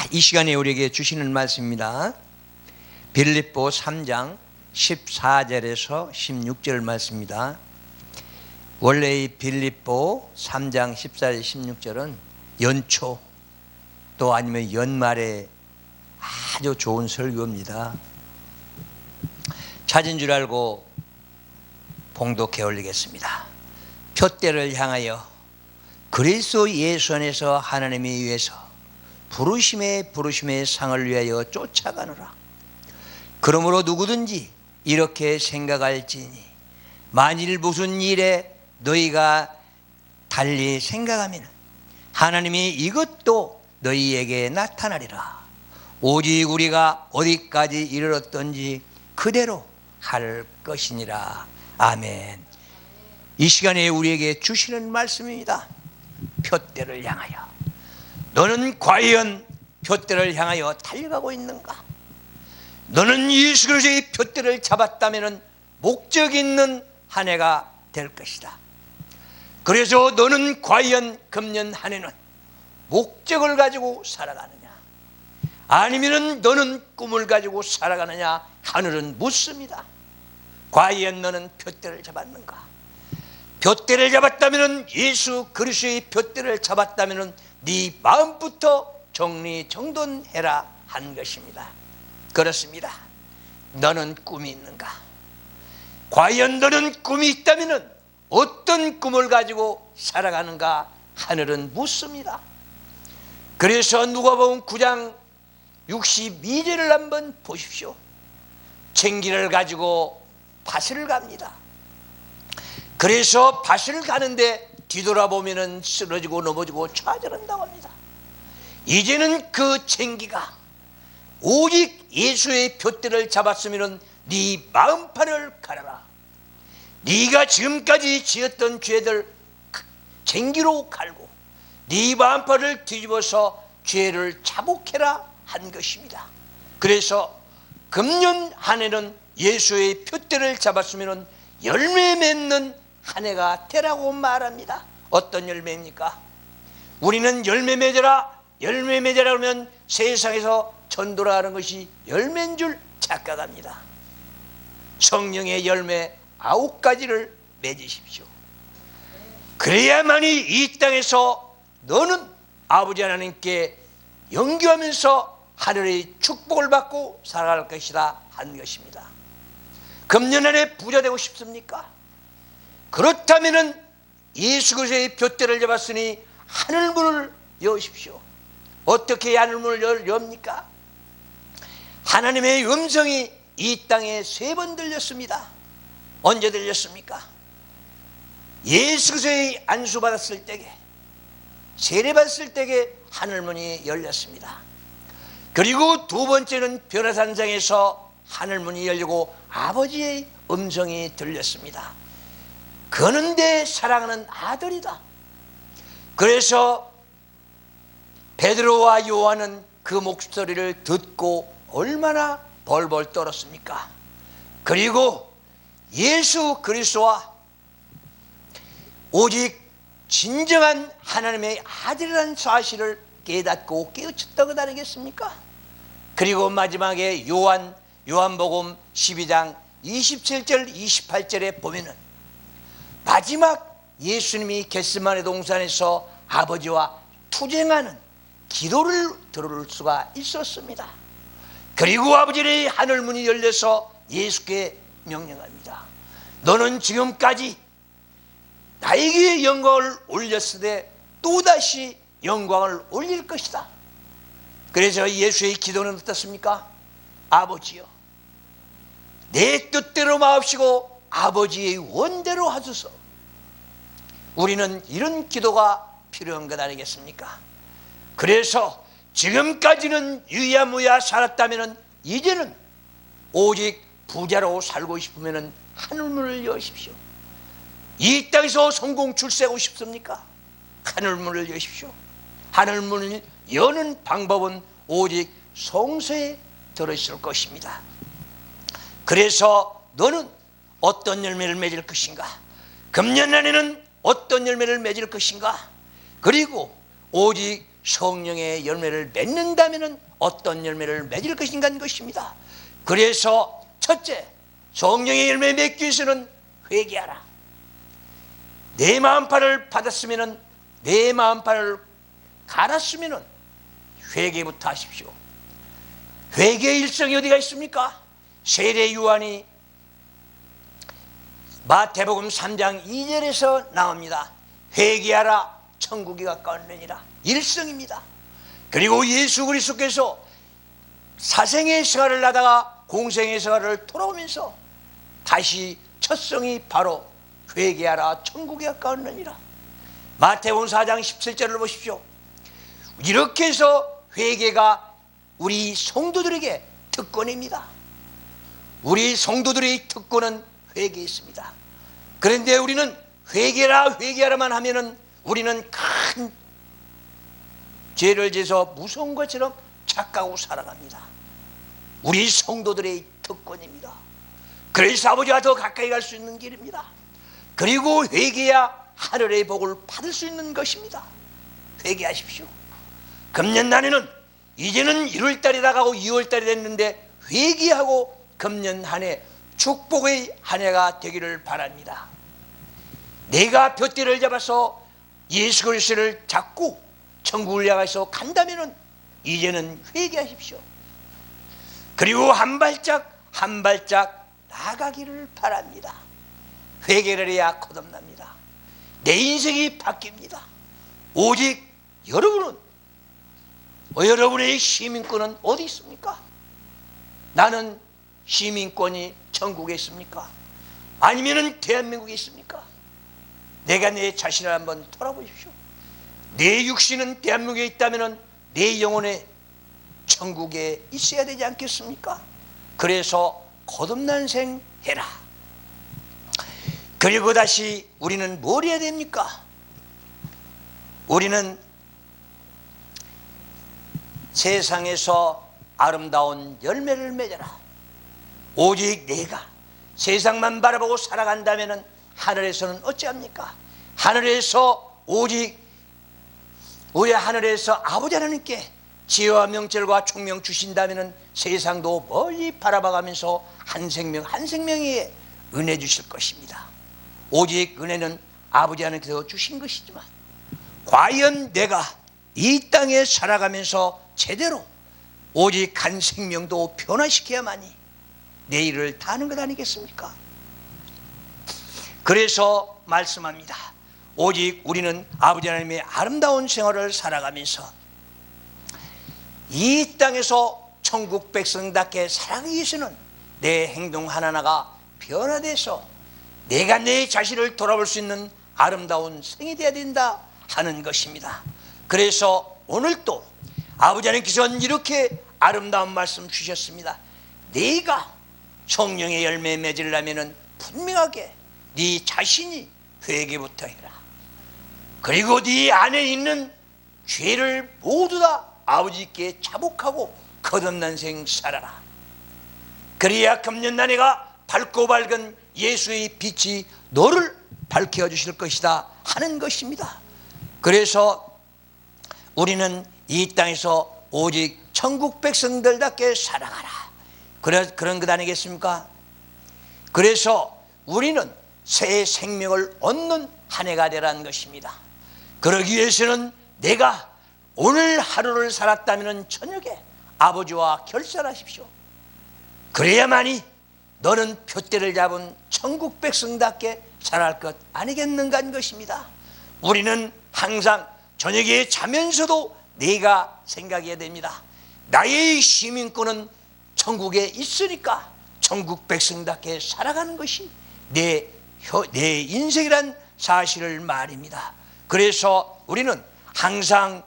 이 시간에 우리에게 주시는 말씀입니다. 빌립보 3장 14절에서 16절 말씀입니다. 원래 이 빌립보 3장 14절 16절은 연초 또 아니면 연말에 아주 좋은 설교입니다. 찾은 줄 알고 봉독해 올리겠습니다. 표대를 향하여 그리스도 예수 안에서 하나님이 위해서 부르심의 상을 위하여 쫓아가노라. 그러므로 누구든지 이렇게 생각할지니 만일 무슨 일에 너희가 달리 생각하면 하나님이 이것도 너희에게 나타나리라. 오직 우리가 어디까지 이르렀던지 그대로 할 것이니라. 아멘. 이 시간에 우리에게 주시는 말씀입니다. 표대를 향하여. 너는 과연 표대를 향하여 달려가고 있는가? 너는 예수 그리스도의 표대를 잡았다면 목적 있는 한 해가 될 것이다. 그래서 너는 과연 금년 한 해는 목적을 가지고 살아가느냐, 아니면 너는 꿈을 가지고 살아가느냐 하늘은 묻습니다. 과연 너는 표대를 잡았는가? 표대를 잡았다면, 예수 그리스도의 표대를 잡았다면 네 마음부터 정리정돈해라 한 것입니다. 그렇습니다. 너는 꿈이 있는가? 과연 너는 꿈이 있다면 어떤 꿈을 가지고 살아가는가 하늘은 묻습니다. 그래서 누가복음 9장 62절을 한번 보십시오. 쟁기를 가지고 밭을 갑니다. 그래서 밭을 가는데 뒤돌아보면 쓰러지고 넘어지고 좌절한다고 합니다. 이제는 그 쟁기가 오직 예수의 표대를 잡았으면 네 마음판을 갈아라. 네가 지금까지 지었던 죄들 쟁기로 갈고 네 마음판을 뒤집어서 죄를 자복해라 한 것입니다. 그래서 금년 한 해는 예수의 표대를 잡았으면 열매 맺는 한 해가 되라고 말합니다. 어떤 열매입니까? 우리는 열매 맺어라 그러면 세상에서 전도라 하는 것이 열매인 줄 착각합니다. 성령의 열매 9가지를 맺으십시오. 그래야만이 이 땅에서 너는 아버지 하나님께 영교하면서 하늘의 축복을 받고 살아갈 것이다 한 것입니다. 금년 안에 부자 되고 싶습니까? 그렇다면 예수 그리스도의 표대를 잡았으니 하늘문을 여십시오. 어떻게 하늘문을 엽니까? 하나님의 음성이 이 땅에 3번 들렸습니다. 언제 들렸습니까? 예수 그리스도의 안수 받았을 때에, 세례 받았을 때에 하늘문이 열렸습니다. 그리고 두 번째는 변화산상에서 하늘문이 열리고 아버지의 음성이 들렸습니다. 그는 내 사랑하는 아들이다. 그래서 베드로와 요한은 그 목소리를 듣고 얼마나 벌벌 떨었습니까? 그리고 예수 그리스도와 오직 진정한 하나님의 아들이라는 사실을 깨닫고 깨우쳤던 것 아니겠습니까? 그리고 마지막에 요한복음 12장 27절 28절에 보면은 마지막 예수님이 겟세마네 동산에서 아버지와 투쟁하는 기도를 들을 수가 있었습니다. 그리고 아버지의 하늘문이 열려서 예수께 명령합니다. 너는 지금까지 나에게 영광을 올렸으되 또다시 영광을 올릴 것이다. 그래서 예수의 기도는 어떻습니까? 아버지여, 내 뜻대로 마옵시고 아버지의 원대로 하소서. 우리는 이런 기도가 필요한 것 아니겠습니까? 그래서 지금까지는 유야무야 살았다면 이제는 오직 부자로 살고 싶으면 하늘문을 여십시오. 이 땅에서 성공 출세하고 싶습니까? 하늘문을 여십시오. 하늘문을 여는 방법은 오직 성서에 들어있을 것입니다. 그래서 너는 어떤 열매를 맺을 것인가? 금년 안에는 어떤 열매를 맺을 것인가? 그리고 오직 성령의 열매를 맺는다면 어떤 열매를 맺을 것인가 하는 것입니다. 그래서 첫째, 성령의 열매 맺기 위해서는 회개하라. 내 마음판을 받았으면, 내 마음판을 갈았으면 회개부터 하십시오. 회개의 일성이 어디가 있습니까? 세례 요한이 마태복음 3장 2절에서 나옵니다. 회개하라, 천국이 가까웠느니라. 일성입니다. 그리고 예수 그리스도께서 사생의 생활을 하다가 공생의 생활을 돌아오면서 다시 첫 성이 바로 회개하라, 천국이 가까웠느니라. 마태복음 4장 17절을 보십시오. 이렇게 해서 회개가 우리 성도들에게 특권입니다. 우리 성도들의 특권은 회개에 있습니다. 그런데 우리는 회개하라만 하면은 우리는 큰 죄를 지어서 무서운 것처럼 착각하고 살아갑니다. 우리 성도들의 특권입니다. 그래서 아버지와 더 가까이 갈 수 있는 길입니다. 그리고 회개해야 하늘의 복을 받을 수 있는 것입니다. 회개하십시오. 금년 날에는 이제는 1월달이 다가고 2월달이 됐는데 회개하고 금년 한 해 축복의 한 해가 되기를 바랍니다. 내가 둏대를 잡아서 예수 그리스도를 잡고 천국을 향해서 간다면 이제는 회개하십시오. 그리고 한 발짝 한 발짝 나가기를 바랍니다. 회개를 해야 거듭납니다. 내 인생이 바뀝니다. 오직 여러분의 시민권은 어디 있습니까? 나는 시민권이 천국에 있습니까? 아니면 대한민국에 있습니까? 내가 내 자신을 한번 돌아보십시오. 내 육신은 대한민국에 있다면 내 영혼에 천국에 있어야 되지 않겠습니까? 그래서 거듭난생 해라. 그리고 다시 우리는 뭘 해야 됩니까? 우리는 세상에서 아름다운 열매를 맺어라. 오직 내가 세상만 바라보고 살아간다면 하늘에서는 어찌합니까? 하늘에서 오직 우리 하늘에서 아버지 하나님께 지혜와 명철과 총명 주신다면 세상도 멀리 바라봐가면서 한 생명 한 생명에 은혜 주실 것입니다. 오직 은혜는 아버지 하나님께서 주신 것이지만 과연 내가 이 땅에 살아가면서 제대로 오직 한 생명도 변화시켜야만이 내일을 다하는 것 아니겠습니까? 그래서 말씀합니다. 오직 우리는 아버지 하나님의 아름다운 생활을 살아가면서 이 땅에서 천국 백성답게 살아가기 위해서는 내 행동 하나하나가 변화돼서 내가 내 자신을 돌아볼 수 있는 아름다운 생이 되어야 된다 하는 것입니다. 그래서 오늘도 아버지 하나님께서는 이렇게 아름다운 말씀 주셨습니다. 네가 성령의 열매 맺으려면 분명하게 네 자신이 회개부터 해라. 그리고 네 안에 있는 죄를 모두 다 아버지께 자복하고 거듭난 생 살아라. 그래야 금년 한 해가 밝고 밝은 예수의 빛이 너를 밝혀 주실 것이다 하는 것입니다. 그래서 우리는 이 땅에서 오직 천국 백성들답게 살아가라. 그런 것 아니겠습니까? 그래서 우리는 새 생명을 얻는 한 해가 되라는 것입니다. 그러기 위해서는 내가 오늘 하루를 살았다면 저녁에 아버지와 결산하십시오. 그래야만이 너는 푯대를 잡은 천국 백성답게 살아갈 것 아니겠는가 하는 것입니다. 우리는 항상 저녁에 자면서도 내가 생각해야 됩니다. 나의 시민권은 천국에 있으니까 천국 백성답게 살아가는 것이 내 인생이란 사실을 말입니다. 그래서 우리는 항상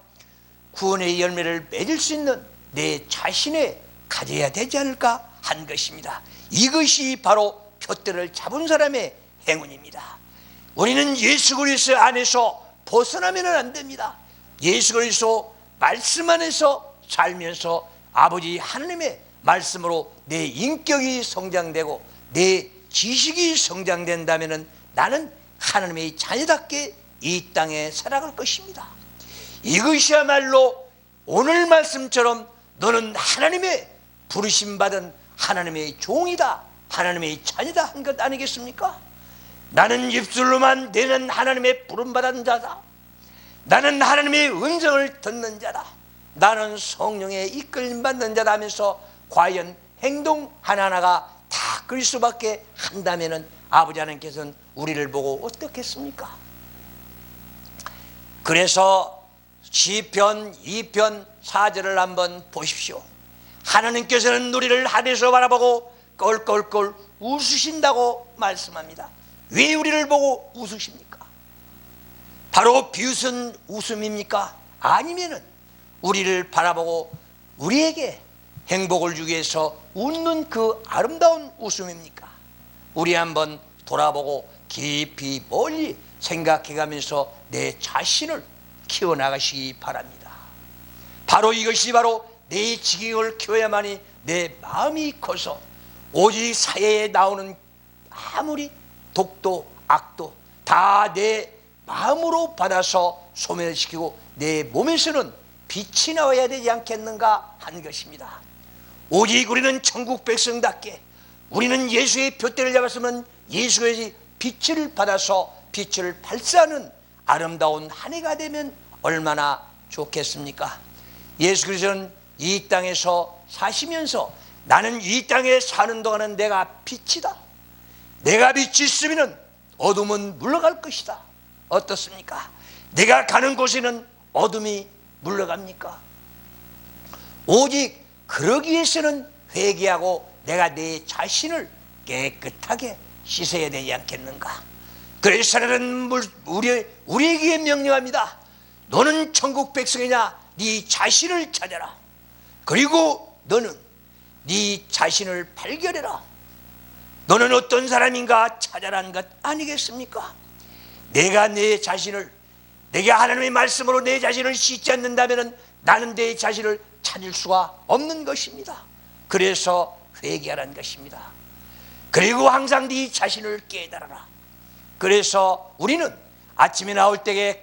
구원의 열매를 맺을 수 있는 내 자신에 가져야 되지 않을까 한 것입니다. 이것이 바로 푯대를 잡은 사람의 행운입니다. 우리는 예수 그리스도 안에서 벗어나면 안 됩니다. 예수 그리스도 말씀 안에서 살면서 아버지 하나님의 말씀으로 내 인격이 성장되고 내 지식이 성장된다면 나는 하나님의 자녀답게 이 땅에 살아갈 것입니다. 이것이야말로 오늘 말씀처럼 너는 하나님의 부르심받은 하나님의 종이다, 하나님의 자녀다 한 것 아니겠습니까? 나는 입술로만 내는 하나님의 부름받은 자다. 나는 하나님의 음성을 듣는 자다. 나는 성령의 이끌림받는 자다 하면서 과연 행동 하나하나가 다 그럴 수밖에 한다면 아버지 하나님께서는 우리를 보고 어떻겠습니까? 그래서 시편 2편 4절을 한번 보십시오. 하나님께서는 우리를 하늘에서 바라보고 껄껄껄 웃으신다고 말씀합니다. 왜 우리를 보고 웃으십니까? 바로 비웃은 웃음입니까? 아니면은 우리를 바라보고 우리에게 행복을 주기 위해서 웃는 그 아름다운 웃음입니까? 우리 한번 돌아보고 깊이 멀리 생각해가면서 내 자신을 키워나가시기 바랍니다. 바로 이것이 바로 내 지경을 키워야만이 내 마음이 커서 오직 사회에 나오는 아무리 독도 악도 다 내 마음으로 받아서 소멸시키고 내 몸에서는 빛이 나와야 되지 않겠는가 하는 것입니다. 오직 우리는 천국 백성답게 우리는 예수의 돛대를 잡았으면 예수의 빛을 받아서 빛을 발사하는 아름다운 한 해가 되면 얼마나 좋겠습니까? 예수 그리스도는 이 땅에서 사시면서 나는 이 땅에 사는 동안은 내가 빛이다. 내가 빛이 있으면 어둠은 물러갈 것이다. 어떻습니까? 내가 가는 곳에는 어둠이 물러갑니까? 오직 그러기 위해서는 회개하고 내가 내 자신을 깨끗하게 씻어야 되지 않겠는가? 그래서 하나님은 우리에게 명령합니다. 너는 천국 백성이냐? 네 자신을 찾아라. 그리고 너는 네 자신을 발견해라. 너는 어떤 사람인가 찾아라는 것 아니겠습니까? 내가 내 자신을, 내가 하나님의 말씀으로 내 자신을 씻지 않는다면 나는 내 자신을 찾을 수가 없는 것입니다. 그래서 회개하라는 것입니다. 그리고 항상 네 자신을 깨달아라. 그래서 우리는 아침에 나올 때에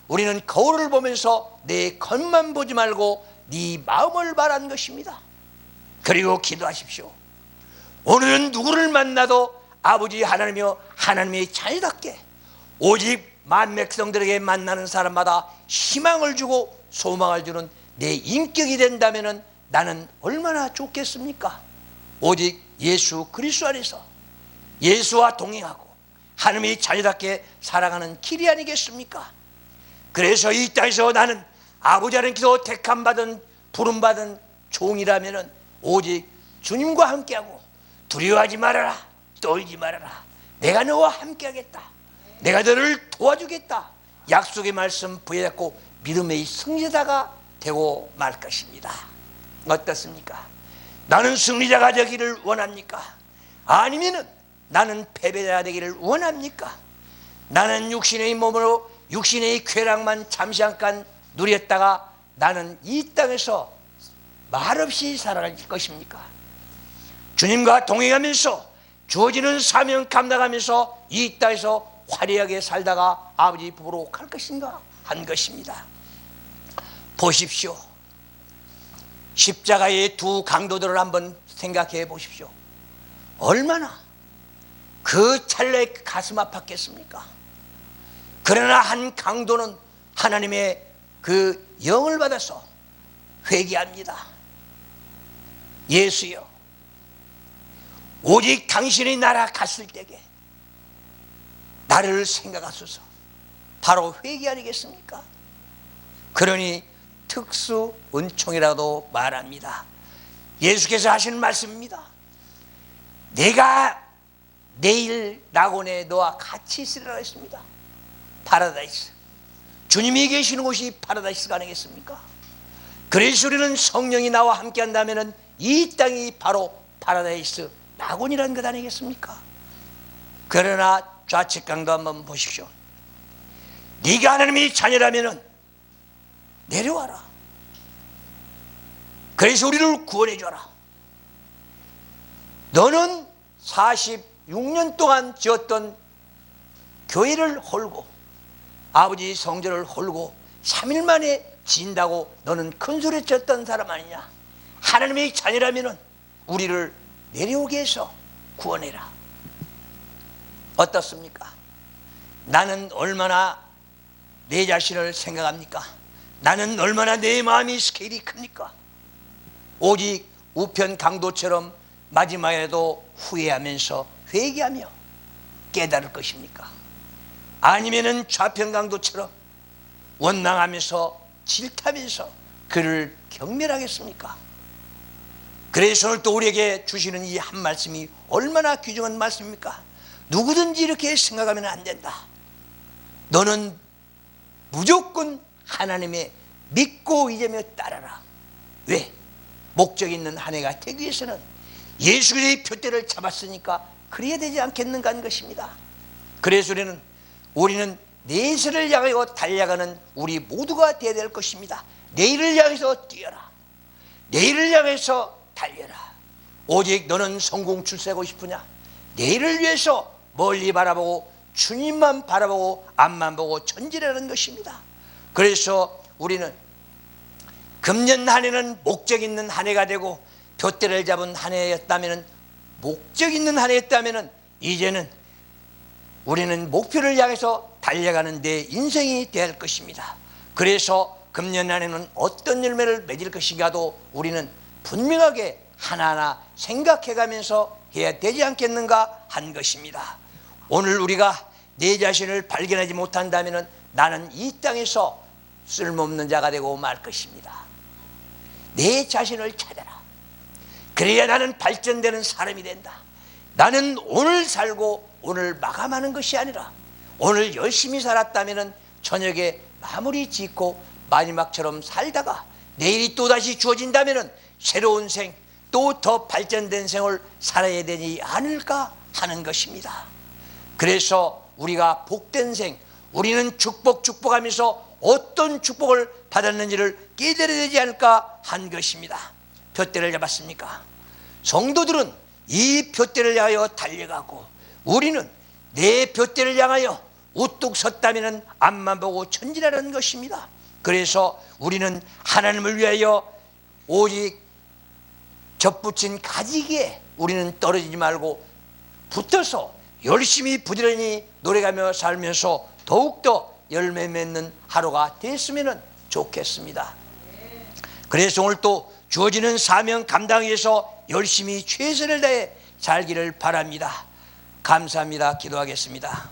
우리는 거울을 보면서 내 겉만 보지 말고 네 마음을 바라는 것입니다. 그리고 기도하십시오. 오늘은 누구를 만나도 아버지 하나님이여 하나님의 자녀답게 오직 만백성들에게 만나는 사람마다 희망을 주고 소망을 주는 내 인격이 된다면 나는 얼마나 좋겠습니까? 오직 예수 그리스도 안에서 예수와 동행하고 하나님의 자녀답게 살아가는 길이 아니겠습니까? 그래서 이 땅에서 나는 아버지 하나님께서 택함받은 부름받은 종이라면 오직 주님과 함께하고 두려워하지 말아라, 떨지 말아라. 내가 너와 함께하겠다. 내가 너를 도와주겠다. 약속의 말씀 부여잡고 믿음의 승리자가 되고 말 것입니다. 어떻습니까? 나는 승리자가 되기를 원합니까? 아니면은 나는 패배자가 되기를 원합니까? 나는 육신의 몸으로 육신의 쾌락만 잠시 잠깐 누렸다가 나는 이 땅에서 말없이 살아갈 것입니까? 주님과 동행하면서 주어지는 사명 감당하면서 이 땅에서 화려하게 살다가 아버지 부부로 갈 것인가 한 것입니다. 보십시오. 십자가의 두 강도들을 한번 생각해 보십시오. 얼마나 그 찰나에 가슴 아팠겠습니까? 그러나 한 강도는 하나님의 그 영을 받아서 회개합니다. 예수여, 오직 당신이 나라 갔을 때에 나를 생각하소서. 바로 회개 아니겠습니까? 그러니 특수 은총이라도 말합니다. 예수께서 하시는 말씀입니다. 내가 내일 낙원에 너와 같이 있으리라 했습니다. 파라다이스, 주님이 계시는 곳이 파라다이스가 아니겠습니까? 그래서 우리는 성령이 나와 함께 한다면 이 땅이 바로 파라다이스 낙원이라는 것 아니겠습니까? 그러나 좌측 강도 한번 보십시오. 네가 하나님의 자녀라면 내려와라. 그래서 우리를 구원해 줘라. 너는 46년 동안 지었던 교회를 홀고 아버지 성전을 홀고 3일 만에 진다고 너는 큰 소리 쳤던 사람 아니냐? 하나님의 자녀라면 우리를 내려오게 해서 구원해라. 어떻습니까? 나는 얼마나 내 자신을 생각합니까? 나는 얼마나 내 마음이 스케일이 큽니까? 오직 우편 강도처럼 마지막에도 후회하면서 회개하며 깨달을 것입니까? 아니면은 좌편 강도처럼 원망하면서 질타면서 그를 경멸하겠습니까? 그래서 오늘 또 우리에게 주시는 이 한 말씀이 얼마나 귀중한 말씀입니까? 누구든지 이렇게 생각하면 안 된다. 너는 무조건 하나님의 믿고 의지하며 따라라. 왜? 목적 있는 한 해가 되기 위해서는 예수 그리스도의 표대를 잡았으니까 그래야 되지 않겠는가 하는 것입니다. 그래서 우리는 내일을 향하여 달려가는 우리 모두가 되어야 될 것입니다. 내일을 향해서 뛰어라. 내일을 향해서 달려라. 오직 너는 성공 출세하고 싶으냐? 내일을 위해서 멀리 바라보고 주님만 바라보고 앞만 보고 전진하는 것입니다. 그래서 우리는 금년 한 해는 목적 있는 한 해가 되고 돛대를 잡은 한 해였다면, 목적 있는 한 해였다면 이제는 우리는 목표를 향해서 달려가는 내 인생이 될 것입니다. 그래서 금년 한 해는 어떤 열매를 맺을 것인가도 우리는 분명하게 하나하나 생각해가면서 해야 되지 않겠는가 한 것입니다. 오늘 우리가 내 자신을 발견하지 못한다면 나는 이 땅에서 쓸모없는 자가 되고 말 것입니다. 내 자신을 찾아라. 그래야 나는 발전되는 사람이 된다. 나는 오늘 살고 오늘 마감하는 것이 아니라 오늘 열심히 살았다면 저녁에 마무리 짓고 마지막처럼 살다가 내일이 또다시 주어진다면 새로운 생, 또 더 발전된 생을 살아야 되지 않을까 하는 것입니다. 그래서 우리가 복된 생, 우리는 축복하면서 어떤 축복을 받았는지를 깨달아야 되지 않을까 한 것입니다. 돛대를 잡았습니까? 성도들은 이 돛대를 향하여 달려가고 우리는 내 돛대를 향하여 우뚝 섰다면 앞만 보고 전진하는 것입니다. 그래서 우리는 하나님을 위하여 오직 접붙인 가지기에 우리는 떨어지지 말고 붙어서 열심히 부지런히 노래가며 살면서 더욱더 열매 맺는 하루가 됐으면 좋겠습니다. 그래서 오늘 또 주어지는 사명 감당하기 위해서 열심히 최선을 다해 살기를 바랍니다. 감사합니다. 기도하겠습니다.